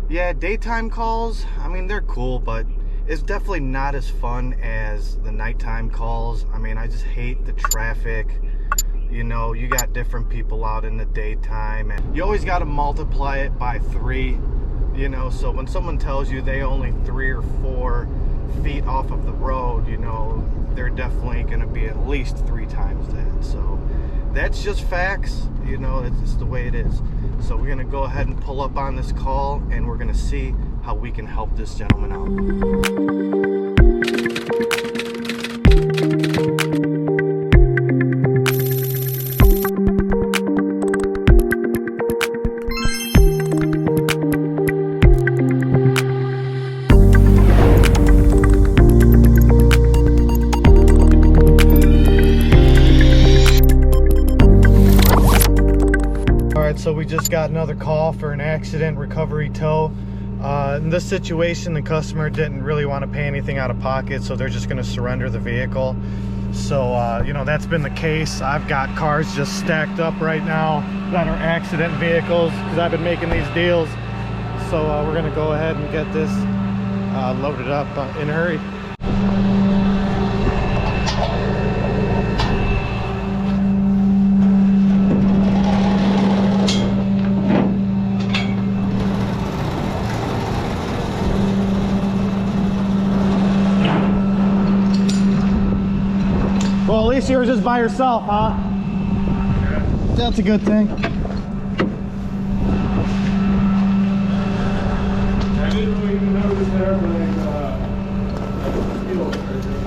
Yeah, daytime calls, I mean, they're cool, but it's definitely not as fun as the nighttime calls. I mean, I just hate the traffic. You know, you got different people out in the daytime, and you always got to multiply it by 3, you know, so when someone tells you they only 3 or 4 feet off of the road, you know, they're definitely going to be at least 3 times that. So that's just facts, you know, it's just the way it is. So we're going to go ahead and pull up on this call, and we're going to see how we can help this gentleman out. So we just got another call for an accident recovery tow. In this situation, the customer didn't really want to pay anything out of pocket, so they're just going to surrender the vehicle. So you know, that's been the case. I've got cars just stacked up right now that are accident vehicles because I've been making these deals. So we're going to go ahead and get this loaded up in a hurry. Well, at least you were just by yourself, huh? Yeah. That's a good thing. I didn't really even notice there,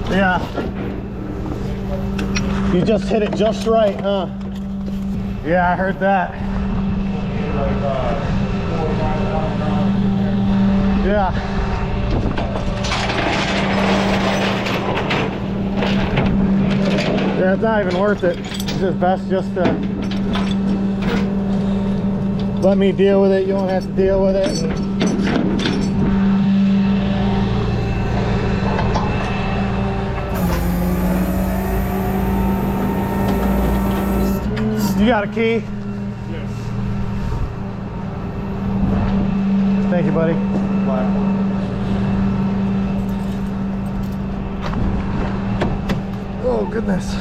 but Yeah. You just hit it just right, huh? Yeah, I heard that. like 4 or 5,000 pounds in there. Yeah. Yeah, it's not even worth it. It's just best just to let me deal with it. You don't have to deal with it. You got a key? Yes. Thank you, buddy. Black. Oh, goodness.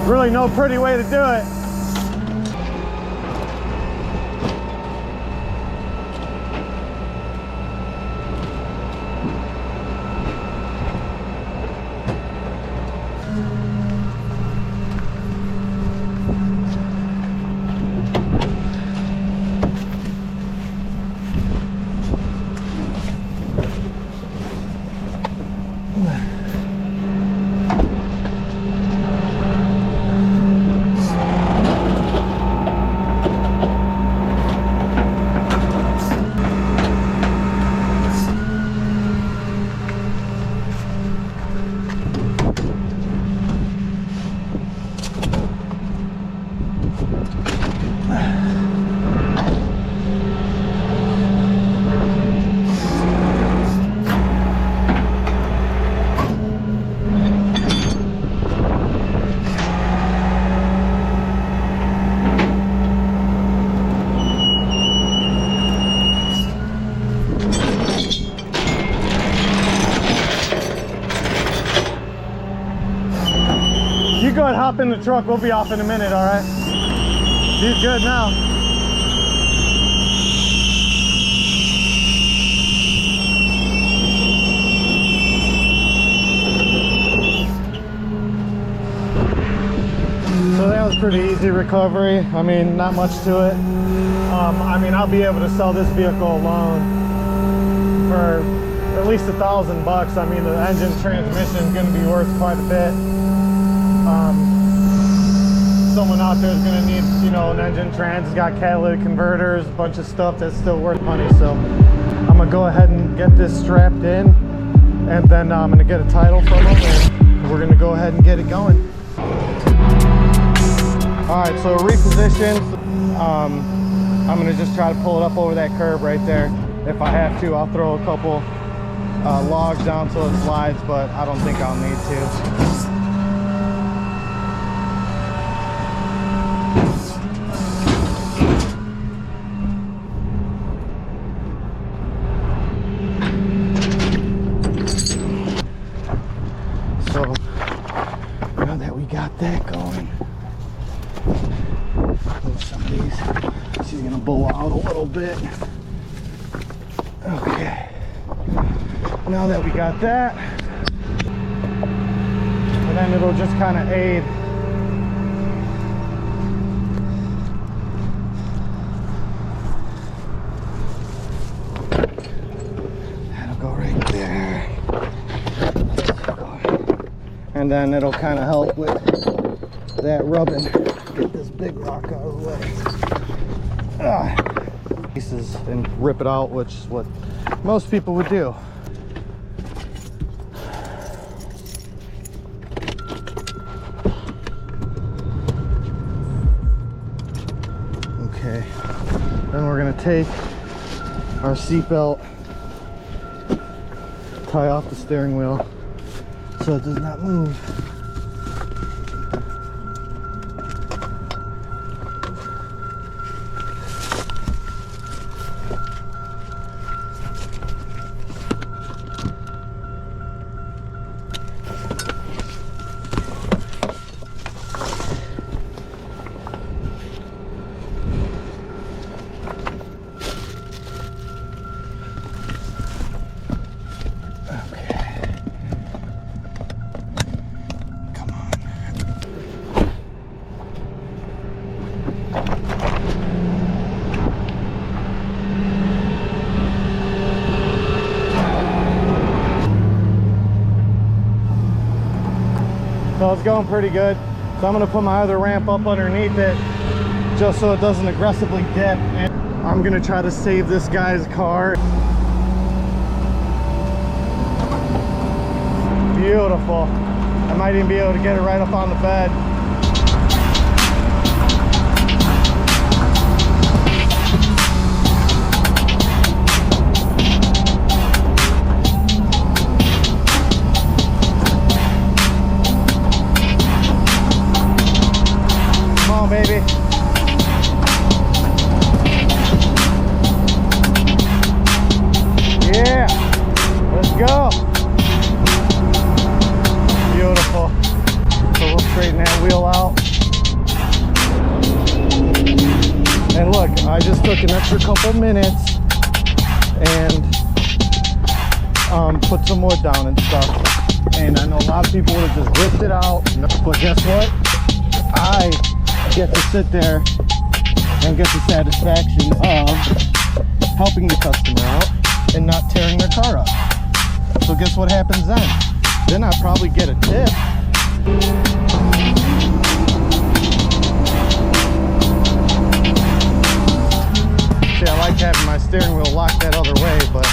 Really no pretty way to do it. You go ahead, hop in the truck. We'll be off in a minute, all right? He's good now. So that was pretty easy recovery. I mean, not much to it. I mean, I'll be able to sell this vehicle alone for at least $1,000. I mean, the engine transmission is going to be worth quite a bit. Someone out there is going to need, you know, an engine trans. It's got catalytic converters, a bunch of stuff that's still worth money. So I'm going to go ahead and get this strapped in, and then I'm going to get a title from them, and we're going to go ahead and get it going. All right, so repositioned. I'm gonna just try to pull it up over that curb right there. If I have to, I'll throw a couple logs down so it slides, but I don't think I'll need to. So now that we got that going, some of these, she's gonna bow out a little bit. Okay, now that we got that, and then it'll just kind of aid that'll go right there, and then it'll kind of help with that rubbing. Get this big rock out of the way. Pieces and rip it out, which is what most people would do. Okay, then we're gonna take our seatbelt, tie off the steering wheel so it does not move. So it's going pretty good. So I'm gonna put my other ramp up underneath it just so it doesn't aggressively dip. And I'm gonna try to save this guy's car. Beautiful. I might even be able to get it right up on the bed. Baby. Yeah, let's go. Beautiful. So we'll straighten that wheel out. And look, I just took an extra couple minutes and put some wood down and stuff. And I know a lot of people would have just ripped it out, but guess what? I get to sit there and get the satisfaction of helping the customer out and not tearing their car up. So guess what happens then? Then I probably get a tip. See, I like having my steering wheel locked that other way, but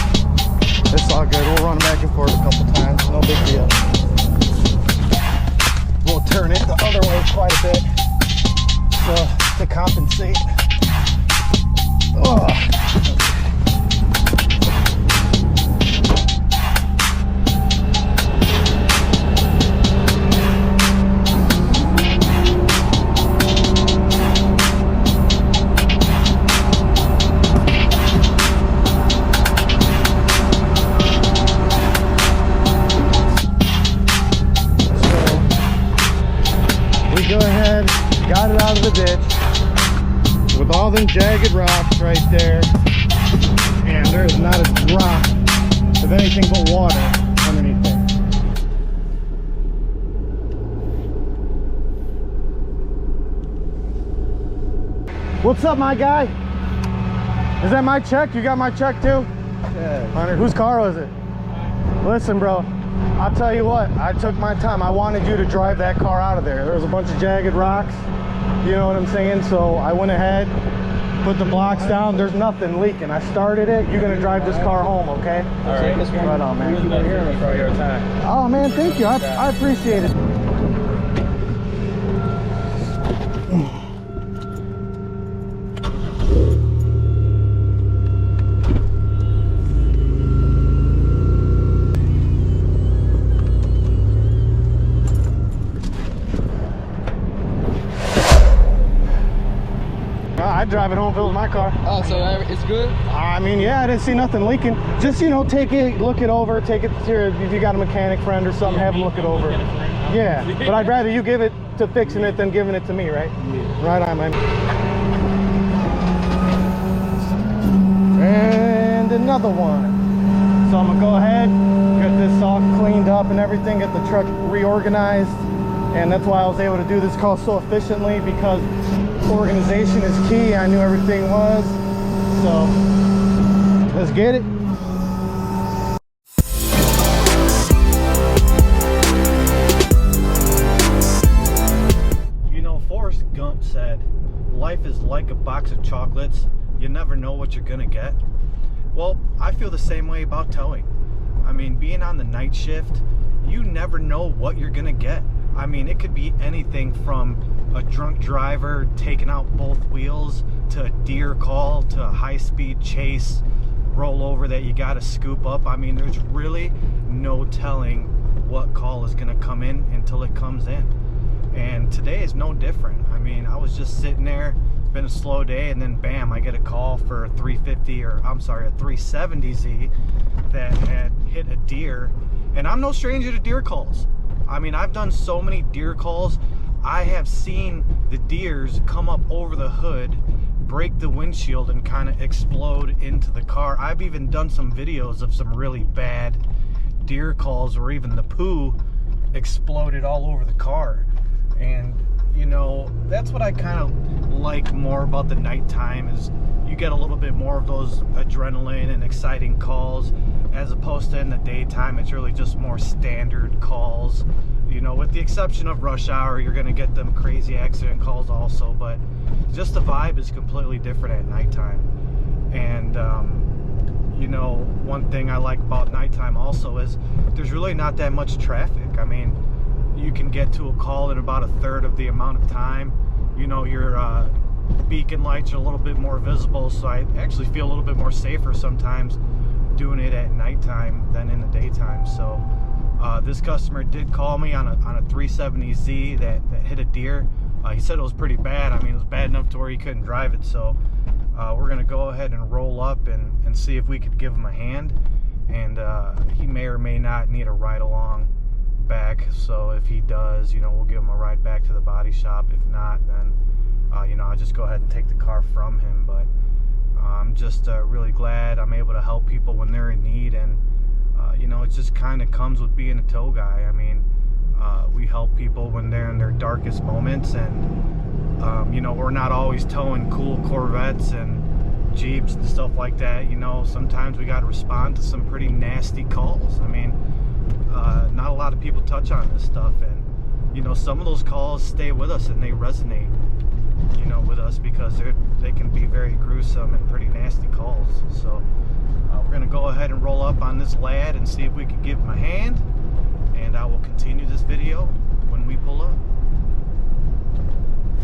it's all good. We'll run back and forth a couple times, no big deal. We'll turn it the other way quite a bit. To compensate. Oh. So we go ahead, got it out of the ditch with all them jagged rocks right there, and there's not a drop of anything but water underneath there. What's up, my guy? Is that my check? You got my check too? Yeah. Hunter, whose car was it? Listen, bro, I'll tell you what, I took my time. I wanted you to drive that car out of there. There was a bunch of jagged rocks. You know what I'm saying? So I went ahead, put the blocks down. There's nothing leaking. I started it. You're gonna drive this car home, okay? All right. Right on, man. You've been hearing for your time. Oh man, thank you. I appreciate it. I'd drive it home if it was my car. Oh, so it's good? I mean, yeah, I didn't see nothing leaking. Just, you know, take it, look it over, take it to your, if you got a mechanic friend or something, have him look it over. Yeah, but I'd rather you give it to fixing it than giving it to me, right? Yeah. Right on, man. And another one. So I'm gonna go ahead, get this all cleaned up and everything, get the truck reorganized. And that's why I was able to do this call so efficiently, because organization is key. I knew everything was. So let's get it. You know, Forrest Gump said, life is like a box of chocolates. You never know what you're gonna get. Well, I feel the same way about towing. I mean, being on the night shift, you never know what you're gonna get. I mean, it could be anything from a drunk driver taking out both wheels to a deer call to a high-speed chase rollover that you gotta scoop up. I mean, there's really no telling what call is gonna come in until it comes in. And today is no different. I mean, I was just sitting there, been a slow day, and then bam, I get a call for a 350, or I'm sorry, a 370Z that had hit a deer. And I'm no stranger to deer calls. I mean, I've done so many deer calls. I have seen the deers come up over the hood, break the windshield, and kind of explode into the car. I've even done some videos of some really bad deer calls where even the poo exploded all over the car. And you know, that's what I kind of like more about the nighttime, is you get a little bit more of those adrenaline and exciting calls, as opposed to in the daytime. It's really just more standard calls, you know, with the exception of rush hour. You're gonna get them crazy accident calls also, but just the vibe is completely different at nighttime. And you know, one thing I like about nighttime also is there's really not that much traffic. I mean, you can get to a call in about a third of the amount of time. You know, your beacon lights are a little bit more visible, so I actually feel a little bit more safer sometimes doing it at nighttime than in the daytime. So this customer did call me on a 370Z that hit a deer. He said it was pretty bad. I mean, it was bad enough to where he couldn't drive it. So we're gonna go ahead and roll up and see if we could give him a hand. And he may or may not need a ride along back. So if he does, you know, we'll give him a ride back to the body shop. If not, then you know, I'll just go ahead and take the car from him. But I'm just really glad I'm able to help people when they're in need. And you know, it just kind of comes with being a tow guy. I mean, we help people when they're in their darkest moments. And you know, we're not always towing cool Corvettes and Jeeps and stuff like that. You know, sometimes we got to respond to some pretty nasty calls. I mean, not a lot of people touch on this stuff, and you know, some of those calls stay with us and they resonate, you know, with us, because they can be very gruesome and pretty nasty calls. So we're gonna go ahead and roll up on this lad and see if we can give him a hand, and I will continue this video when we pull up.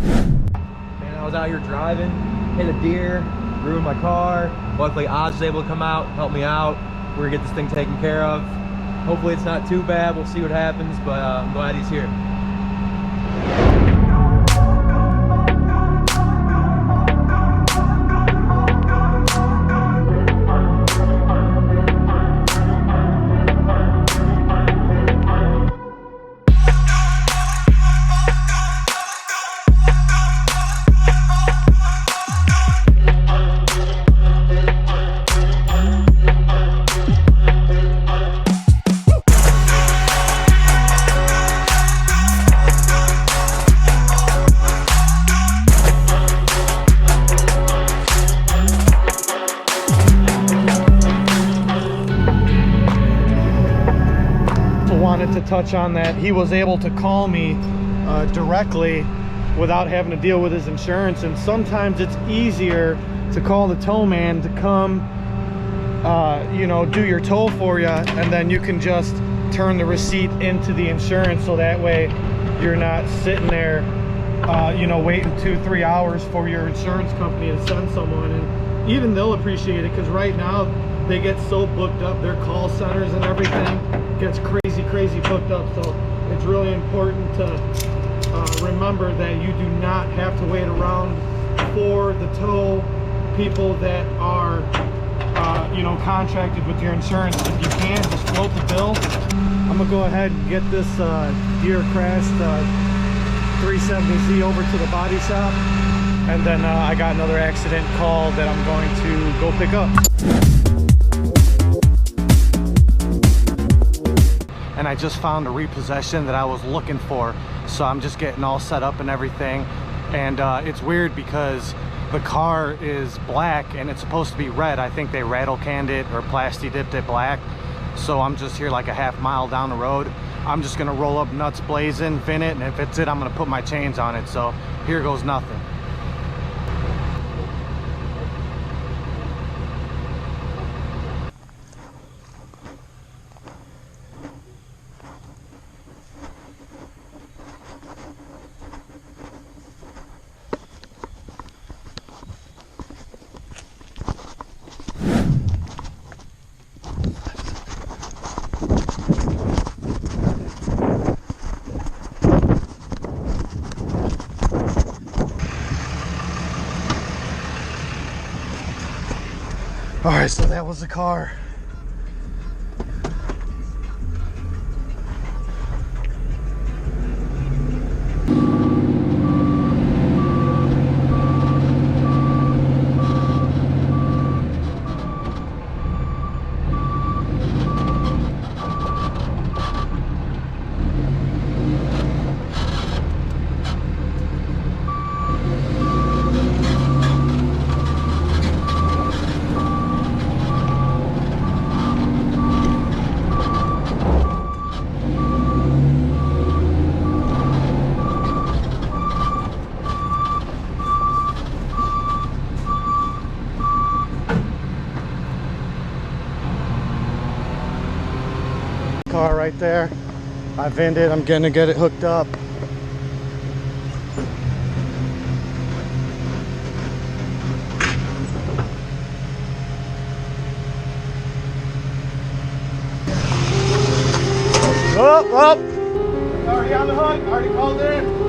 Man, I was out here driving, hit a deer, ruined my car. Luckily Oz was able to come out, help me out. We're gonna get this thing taken care of. Hopefully it's not too bad. We'll see what happens, but I'm glad he's here. Wanted to touch on that. He was able to call me directly without having to deal with his insurance, and sometimes it's easier to call the tow man to come you know, do your tow for you, and then you can just turn the receipt into the insurance, so that way you're not sitting there you know, waiting 2-3 hours for your insurance company to send someone. And even they'll appreciate it, because right now they get so booked up, their call centers and everything gets crazy booked up. So it's really important to remember that you do not have to wait around for the tow people that are, you know, contracted with your insurance. If you can, just float the bill. I'm gonna go ahead and get this deer crashed 370Z over to the body shop, and then I got another accident call that I'm going to go pick up. And I just found a repossession that I was looking for, so I'm just getting all set up and everything. And it's weird because the car is black and it's supposed to be red. I think they rattle canned it or plasti dipped it black. So I'm just here like a half mile down the road. I'm just gonna roll up nuts blazing, fin it, and if it's it, I'm gonna put my chains on it. So here goes nothing. All right, so that was the car. Car right there. I vinned it. I'm gonna get it hooked up. Oh, oh! Already on the hook. Already called in.